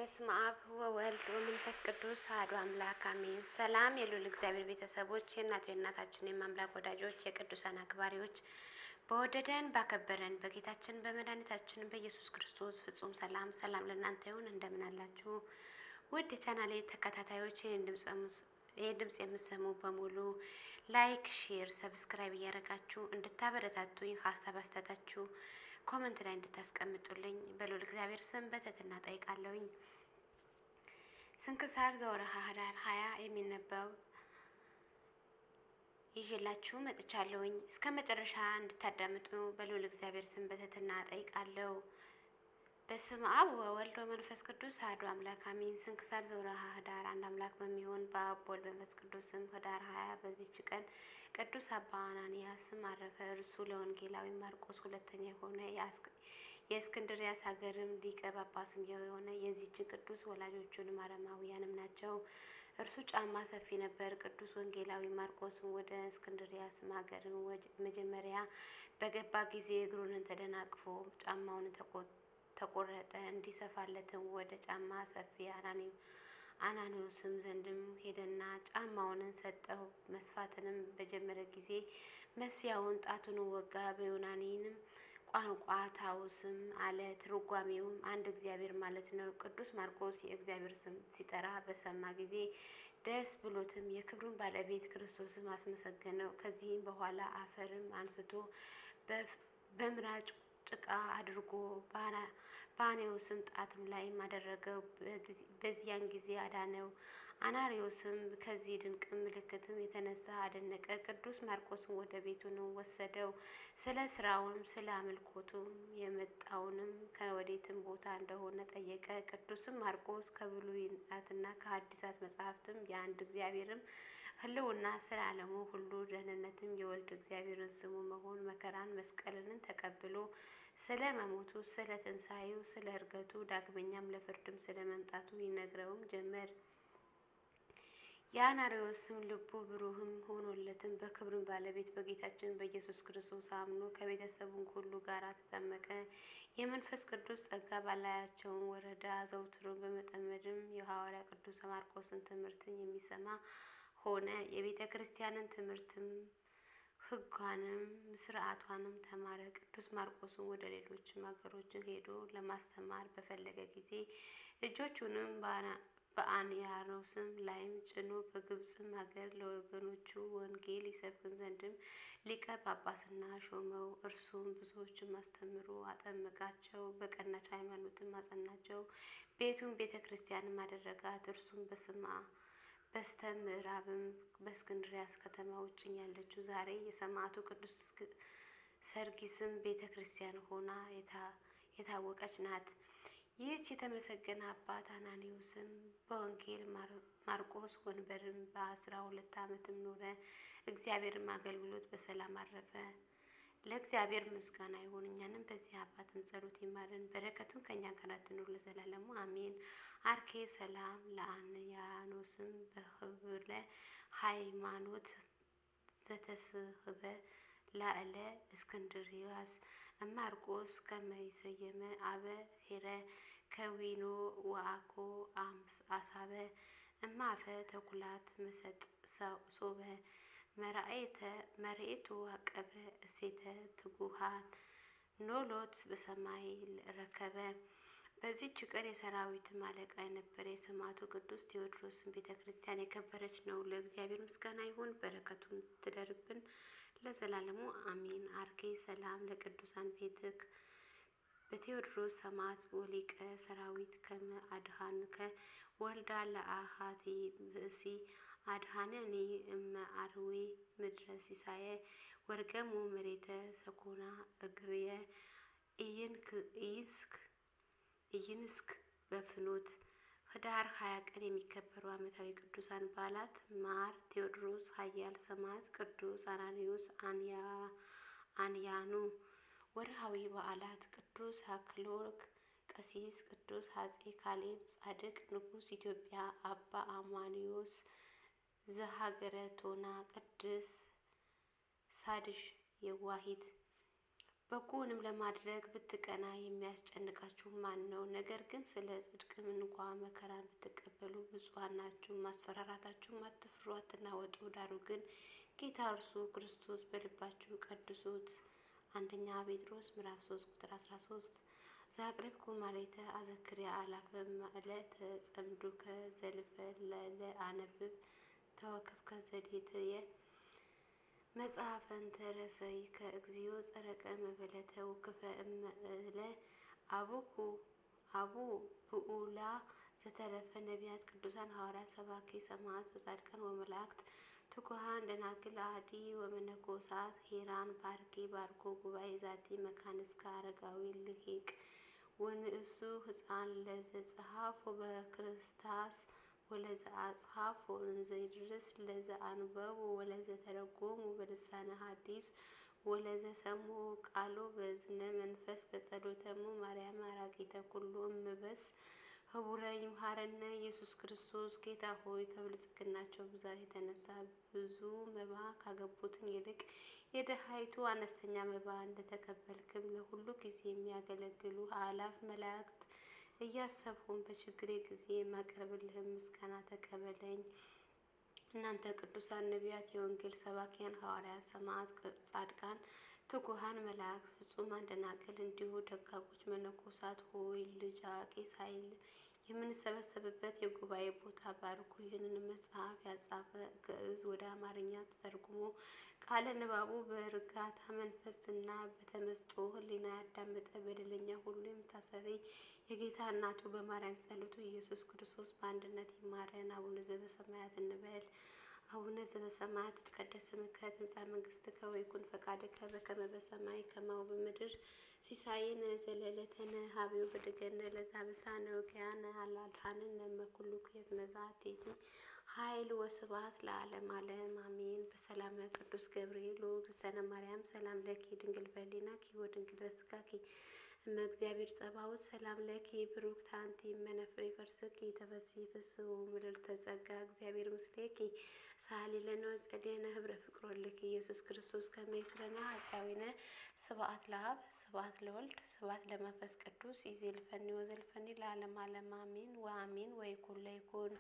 በስመ አብ ወወልድ ወመንፈስ ቅዱስ አሐዱ አምላክ አሜን። ሰላም የልዑል እግዚአብሔር ቤተሰቦች፣ የእናታችን የማምላክ ወዳጆች፣ የቅዱሳን አክባሪዎች፣ በወደደን ባከበረን በጌታችን በመድኃኒታችን በኢየሱስ ክርስቶስ ፍጹም ሰላም ለእናንተ ይሁን። እንደምን አላችሁ ውድ የቻናሌ ተከታታዮች? ይህን ድምጽ የምትሰሙ በሙሉ ላይክ፣ ሼር፣ ሰብስክራይብ እያደረጋችሁ እንድታበረታቱኝ ሀሳብ አስተያየታችሁ ኮመንት ላይ እንድታስቀምጡልኝ በልዑል እግዚአብሔር ስም በትህትና ጠይቃለሁኝ። ስንክሳር ዘወርኀ ኅዳር 20 የሚነበብ ይዤላችሁ መጥቻለሁኝ። እስከ መጨረሻ እንድታዳምጡ በልዑል እግዚአብሔር ስም በትህትና ጠይቃለሁ። በስመ አብ ወወልድ ወመንፈስ ቅዱስ አሐዱ አምላክ አሜን። ስንክሳር ዘወርኀ ኅዳር አንድ አምላክ በሚሆን በአብ ወልድ በመንፈስ ቅዱስ ስም ኅዳር 20 በዚች ቀን ቅዱስ አባ አናንያ ስም አረፈ። እርሱ ለወንጌላዊ ማርቆስ ሁለተኛ የሆነ የእስክንድርያስ ሀገርም ሊቀ ጳጳስም የሆነ የዚህችን ቅዱስ ወላጆቹንም አረማውያንም ናቸው። እርሱ ጫማ ሰፊ ነበር። ቅዱስ ወንጌላዊ ማርቆስም ወደ እስክንድርያስም ሀገርም መጀመሪያ በገባ ጊዜ እግሩን ተደናቅፎ ጫማውን ተቆረጠ። እንዲሰፋለትም ወደ ጫማ ሰፊ አናንዮስም ዘንድም ሄደና ጫማውን ሰጠው። መስፋትንም በጀመረ ጊዜ መስፊያውን ጣቱን ወጋ። በዮናኒንም ቋንቋ ታውስም አለ። ትርጓሜውም አንድ እግዚአብሔር ማለት ነው። ቅዱስ ማርቆስ የእግዚአብሔር ስም ሲጠራ በሰማ ጊዜ ደስ ብሎትም የክብሩን ባለቤት ክርስቶስም አስመሰገነው። ከዚህም በኋላ አፈርም አንስቶ በምራጭ ጭቃ አድርጎ በአናንዮስም ጣትም ላይም አደረገው። በዚያን ጊዜ አዳነው። አናንዮስም ከዚህ ድንቅ ምልክትም የተነሳ አደነቀ። ቅዱስ ማርቆስም ወደ ቤቱን ወሰደው። ስለ ስራውም ስለ አምልኮቱም የመጣውንም ከወዴትም ቦታ እንደሆነ ጠየቀ። ቅዱስም ማርቆስ ከብሉያትና ከሐዲሳት መጻሕፍትም የአንድ እግዚአብሔርም ሕልውና ስለ ዓለሙ ሁሉ ደህንነትም የወልድ እግዚአብሔርን ስሙ መሆን መከራን መስቀልንን ተቀብሎ ስለ መሞቱ ስለ ትንሣኤው ስለ ዕርገቱ ዳግመኛም ለፍርድም ስለ መምጣቱ ይነግረውም ጀመር። የአናንዮስም ልቡ ብሩህም ሆኖለትም በክብርን ባለቤት በጌታችን በኢየሱስ ክርስቶስ አምኖ ከቤተሰቡም ሁሉ ጋር ተጠመቀ። የመንፈስ ቅዱስ ጸጋ ባላያቸውን ወረደ። አዘውትሮ በመጠመድም የሐዋርያ ቅዱስ ማርቆስን ትምህርትን የሚሰማ ሆነ። የቤተ ክርስቲያንን ትምህርትም ሕጓንም ስርዓቷንም ተማረ። ቅዱስ ማርቆስም ወደ ሌሎችም ሀገሮችን ሄዶ ለማስተማር በፈለገ ጊዜ እጆቹንም በአንያኖስም ላይም ጭኖ በግብፅም ሀገር ለወገኖቹ ወንጌል ይሰብክን ዘንድም ሊቀ ጳጳስና ሾመው። እርሱም ብዙዎችም አስተምሮ አጠመቃቸው፣ በቀናች ሃይማኖትም አጸናቸው። ቤቱም ቤተ ክርስቲያንም አደረጋት። እርሱም በስተ ምዕራብም በእስክንድርያስ ከተማ ውጭኝ ያለችው ዛሬ የሰማዕቱ ቅዱስ ሰርጊስም ቤተ ክርስቲያን ሆና የታወቀች ናት። ይህች የተመሰገነ አባት አናንዮስም በወንጌል ማርቆስ ወንበርም በ12 ዓመትም ኖረ። እግዚአብሔርም አገልግሎት በሰላም አረፈ። ለእግዚአብሔር ምስጋና ይሁን። እኛንም በዚህ አባትም ጸሎት ይማረን፣ በረከቱን ከእኛ ጋር ትኑር ለዘላለሙ አሜን። አርኬ ሰላም ለአንያኖስም በህብለ ሃይማኖት ዘተስህበ ላዕለ እስክንድርያስ ማርቆስ ከመይሰየመ አበ ሄረ ከዊኖ ወአኮ አሳበ እማፈ ተኩላት መሰጥ ሶበ መርኤቱ አቀበ እሴተ ትጉሃን ኖሎት በሰማይ ረከበ። በዚህች ቀን የሰራዊት አለቃ የነበረ የሰማዕቱ ቅዱስ ቴዎድሮስን ቤተ ክርስቲያን የከበረች ነው። ለእግዚአብሔር ምስጋና ይሁን፣ በረከቱን ትደርብን ለዘላለሙ አሜን። አርኬ ሰላም ለቅዱሳን ቤትክ በቴዎድሮስ ሰማዕት ወሊቀ ሰራዊት ከመ አድኃንከ ወልዳ ለአሃቲ ብእሲ አድኃነኒ እመ አርዌ ምድረ ሲሳየ ወርገሙ መሬተ ሰኮና እግርየ ኢይንስክ በፍኖት። ኅዳር 20 ቀን የሚከበሩ ዓመታዊ ቅዱሳን በዓላት ማር ቴዎድሮስ ኃያል ሰማዕት፣ ቅዱስ አናንዮስ አንያኑ። ወርሃዊ በዓላት ቅዱስ አክሎግ ቀሲስ፣ ቅዱስ አጼ ካሌብ ጻድቅ ንጉሥ ኢትዮጵያ፣ አባ አማንዮስ ዘሀገረ ቶና፣ ቅድስ ሳድሽ የዋሂት። በጎንም ለማድረግ ብትቀና የሚያስጨንቃችሁ ማን ነው? ነገር ግን ስለ ጽድቅም እንኳ መከራን ብትቀበሉ ብፁዓን ናችሁ። ማስፈራራታችሁም አትፍሩ፣ አትናወጡ። ዳሩ ግን ጌታ እርሱ ክርስቶስ በልባችሁ ቀድሱት። አንደኛ ጴጥሮስ ምዕራፍ 3 ቁጥር 13 ዛቅረብኩ ማለተ አዘክሪያ አላፈም ማዕለተ ጸምዱከ ዘልፈ ለአነብብ ተወከፍከ ዘዴትየ መጽሐፈን ተረሰይ ከእግዚኦ ጸረቀ መበለተ ውክፈ እምእለ አቡ ብኡላ ዘተረፈ ነቢያት ቅዱሳን ሐዋርያት ሰባኪ ሰማዕት በጻድቃን ወመላእክት ትጉሃን ደናግል አዲ ወመነኮሳት ሄራን ባርኪ ባርኮ ጉባኤ ዛቲ መካን እስከ አረጋዊ ልሂቅ ወንእሱ ህፃን ለዘጸሐፎ በክርስታስ ወለዘ አጽሐፎ እንዘይድርስ ለዘ አንበቡ ወለዘ ተረጎሙ በልሳነ ሐዲስ ወለዘ ሰሙ ቃሉ በዝነ መንፈስ በጸሎተሙ ማርያም አራቂተ ኩሉ እምበስ ህቡረ ይምሃረነ ኢየሱስ ክርስቶስ። ጌታ ሆይ ከብልጽግናቸው ብዛት የተነሳ ብዙ መባ ካገቡትን ይልቅ የደሃይቱ አነስተኛ መባ እንደተቀበልክም ለሁሉ ጊዜ የሚያገለግሉ አላፍ መላእክት እያሰብሁም በችግሬ ጊዜ የማቀርብልህም ምስጋና ተቀበለኝ። እናንተ ቅዱሳን ነቢያት፣ የወንጌል ሰባኪያን ሐዋርያት፣ ሰማዕት፣ ጻድቃን፣ ትጉሃን መላእክት፣ ፍጹማን ደናግል እንዲሁ ደጋጎች መነኮሳት ሆይ ልጅ አዋቂ ሳይል የምንሰበሰብበት የጉባኤ ቦታ ባርኩ። ይህንን መጽሐፍ ያጻፈ ግዕዝ ወደ አማርኛ ተተርጉሞ ቃለ ንባቡ በእርጋታ መንፈስና በተመስጦ ሕሊና ያዳመጠ በደለኛ ሁሉ የምታሰሪ የጌታ እናቱ በማርያም ጸሎቱ ኢየሱስ ክርስቶስ በአንድነት ይማረን። አቡነ ዘበሰማያት እንበል። አቡነ ዘበሰማያት ይትቀደስ ስምከ ትምጻእ መንግሥትከ ወይኩን ፈቃድከ በከመ በሰማይ ከማሁ በምድር ሲሳየነ ዘለለዕለትነ ሀበነ ወኅድገነ ለዘአበሳነ ወጌጋየነ አላልፋነ እምኩሉ ኩየት መዛቴቲ ኃይል ወስብሐት ለዓለመ ዓለም አሜን። በሰላመ ቅዱስ ገብርኤል ወእግዝእትነ ማርያም ሰላም ለኪ ድንግል በኅሊናኪ ወድንግል በሥጋኪ እመ እግዚአብሔር ጸባኦት ሰላም ለኪ ብሩክት አንቲ እምኔፍሬ ፈርስኪ ተፈሥሒ ፍስሕ ምልዕተ ጸጋ እግዚአብሔር ምስሌኪ ሳሊ ለነ ወጸዴነ ህብረ ፍቅር ወልኪ ኢየሱስ ክርስቶስ ከመ ይስረነ ኃጣውኢነ ስብሐት ለአብ ስብሐት ለወልድ ስብሐት ለመንፈስ ቅዱስ ይእዜልፈኒ ወዘልፈኒ ለዓለመ ዓለም አሜን ወአሜን። ወይኩን ለይኩን